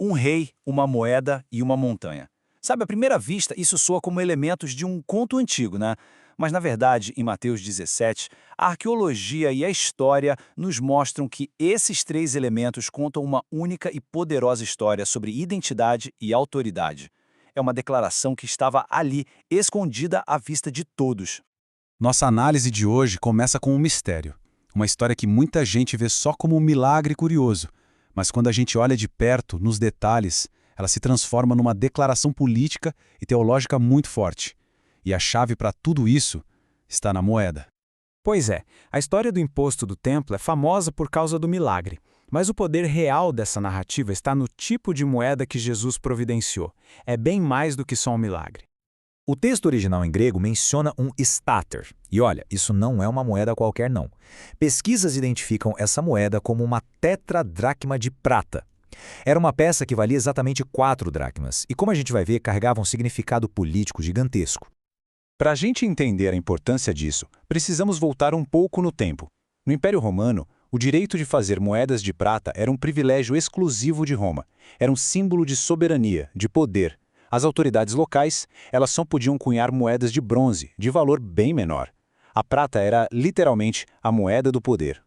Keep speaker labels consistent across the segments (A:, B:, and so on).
A: um rei, uma moeda e uma montanha. Sabe, à primeira vista, isso soa como elementos de um conto antigo, né? Mas, na verdade, em Mateus 17, a arqueologia e a história nos mostram que esses três elementos contam uma única e poderosa história sobre identidade e autoridade. É uma declaração que estava ali, escondida à vista de todos.
B: Nossa análise de hoje começa com um mistério. Uma história que muita gente vê só como um milagre curioso, mas quando a gente olha de perto, nos detalhes, ela se transforma numa declaração política e teológica muito forte. E a chave para tudo isso está na moeda.
C: Pois é, a história do imposto do templo é famosa por causa do milagre, mas o poder real dessa narrativa está no tipo de moeda que Jesus providenciou. É bem mais do que só um milagre.
D: O texto original em grego menciona um stater. E olha, isso não é uma moeda qualquer não. Pesquisas identificam essa moeda como uma tetradracma de prata. Era uma peça que valia exatamente 4 dracmas, e como a gente vai ver, carregava um significado político gigantesco.
E: Para a gente entender a importância disso, precisamos voltar um pouco no tempo. No Império Romano, o direito de fazer moedas de prata era um privilégio exclusivo de Roma. Era um símbolo de soberania, de poder. As autoridades locais, elas só podiam cunhar moedas de bronze, de valor bem menor. A prata era, literalmente, a moeda do poder.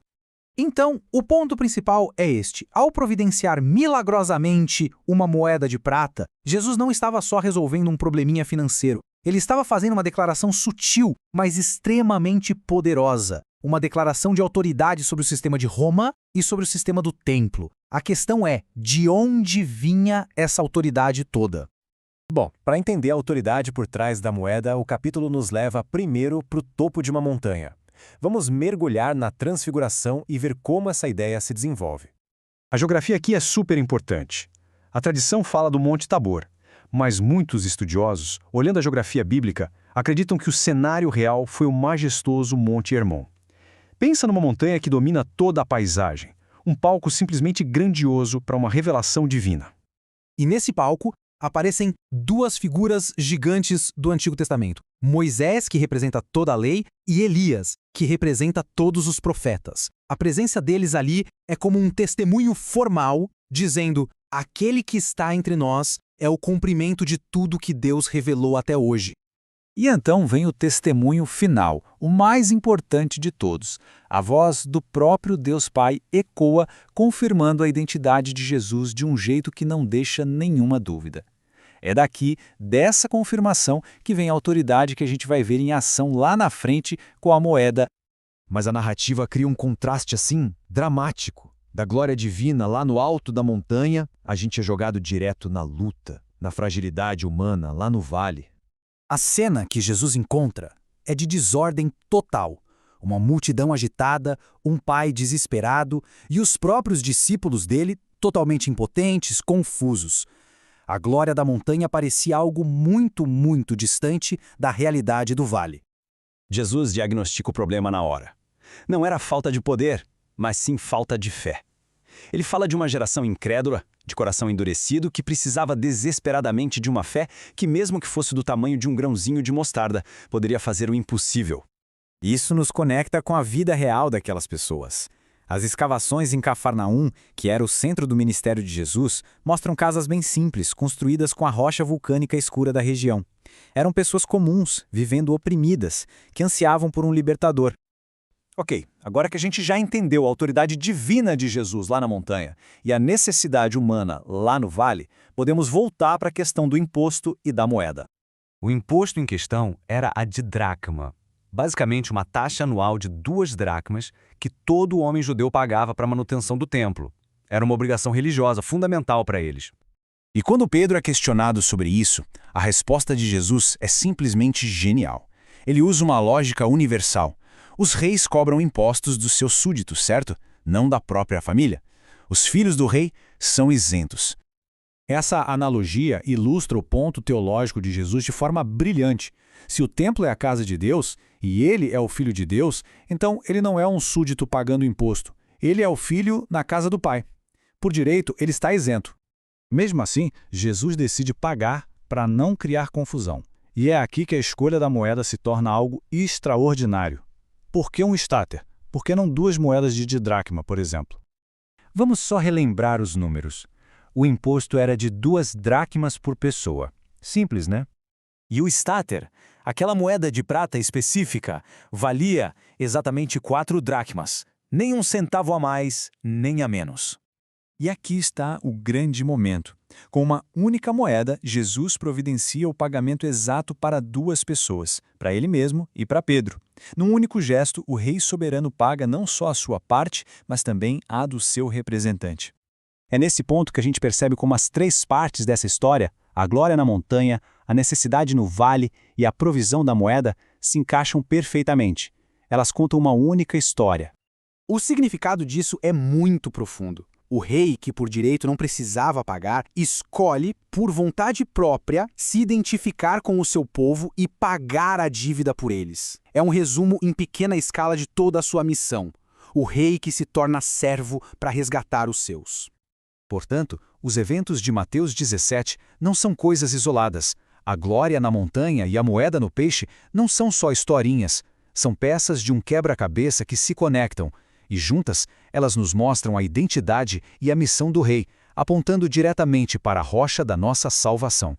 F: Então, o ponto principal é este. Ao providenciar milagrosamente uma moeda de prata, Jesus não estava só resolvendo um probleminha financeiro. Ele estava fazendo uma declaração sutil, mas extremamente poderosa. Uma declaração de autoridade sobre o sistema de Roma e sobre o sistema do templo. A questão é, de onde vinha essa autoridade toda?
G: Bom, para entender a autoridade por trás da moeda, o capítulo nos leva primeiro para o topo de uma montanha. Vamos mergulhar na transfiguração e ver como essa ideia se desenvolve.
B: A geografia aqui é super importante. A tradição fala do Monte Tabor, mas muitos estudiosos, olhando a geografia bíblica, acreditam que o cenário real foi o majestoso Monte Hermon. Pensa numa montanha que domina toda a paisagem, um palco simplesmente grandioso para uma revelação divina.
F: E nesse palco aparecem duas figuras gigantes do Antigo Testamento. Moisés, que representa toda a lei, e Elias, que representa todos os profetas. A presença deles ali é como um testemunho formal, dizendo: aquele que está entre nós é o cumprimento de tudo que Deus revelou até hoje.
A: E então vem o testemunho final, o mais importante de todos. A voz do próprio Deus Pai ecoa, confirmando a identidade de Jesus de um jeito que não deixa nenhuma dúvida. É daqui, dessa confirmação, que vem a autoridade que a gente vai ver em ação lá na frente com a moeda.
D: Mas a narrativa cria um contraste assim, dramático. Da glória divina lá no alto da montanha, a gente é jogado direto na luta, na fragilidade humana lá no vale.
F: A cena que Jesus encontra é de desordem total. Uma multidão agitada, um pai desesperado e os próprios discípulos dele totalmente impotentes, confusos. A glória da montanha parecia algo muito, muito distante da realidade do vale.
E: Jesus diagnostica o problema na hora. Não era falta de poder, mas sim falta de fé. Ele fala de uma geração incrédula, de coração endurecido, que precisava desesperadamente de uma fé que, mesmo que fosse do tamanho de um grãozinho de mostarda, poderia fazer o impossível.
C: Isso nos conecta com a vida real daquelas pessoas. As escavações em Cafarnaum, que era o centro do ministério de Jesus, mostram casas bem simples, construídas com a rocha vulcânica escura da região. Eram pessoas comuns, vivendo oprimidas, que ansiavam por um libertador.
E: Ok, agora que a gente já entendeu a autoridade divina de Jesus lá na montanha e a necessidade humana lá no vale, podemos voltar para a questão do imposto e da moeda.
H: O imposto em questão era a didracma, basicamente uma taxa anual de 2 dracmas que todo homem judeu pagava para a manutenção do templo. Era uma obrigação religiosa fundamental para eles.
A: E quando Pedro é questionado sobre isso, a resposta de Jesus é simplesmente genial. Ele usa uma lógica universal. Os reis cobram impostos dos seus súditos, certo? Não da própria família. Os filhos do rei são isentos.
B: Essa analogia ilustra o ponto teológico de Jesus de forma brilhante. Se o templo é a casa de Deus, e ele é o filho de Deus, então ele não é um súdito pagando imposto. Ele é o filho na casa do Pai. Por direito, ele está isento. Mesmo assim, Jesus decide pagar para não criar confusão. E é aqui que a escolha da moeda se torna algo extraordinário. Por que um stater? Por que não 2 moedas de didracma, por exemplo? Vamos só relembrar os números.
E: O imposto era de 2 dracmas por pessoa. Simples, né?
D: E o stater, aquela moeda de prata específica, valia exatamente 4 dracmas. Nem um centavo a mais, nem a menos.
A: E aqui está o grande momento. Com uma única moeda, Jesus providencia o pagamento exato para 2 pessoas, para ele mesmo e para Pedro. Num único gesto, o rei soberano paga não só a sua parte, mas também a do seu representante. É nesse ponto que a gente percebe como as 3 partes dessa história, a glória na montanha, a necessidade no vale e a provisão da moeda, se encaixam perfeitamente. Elas contam uma única história.
F: O significado disso é muito profundo. O rei, que por direito não precisava pagar, escolhe, por vontade própria, se identificar com o seu povo e pagar a dívida por eles. É um resumo em pequena escala de toda a sua missão. O rei que se torna servo para resgatar os seus.
A: Portanto, os eventos de Mateus 17 não são coisas isoladas. A glória na montanha e a moeda no peixe não são só historinhas. São peças de um quebra-cabeça que se conectam. E juntas, elas nos mostram a identidade e a missão do rei, apontando diretamente para a rocha da nossa salvação.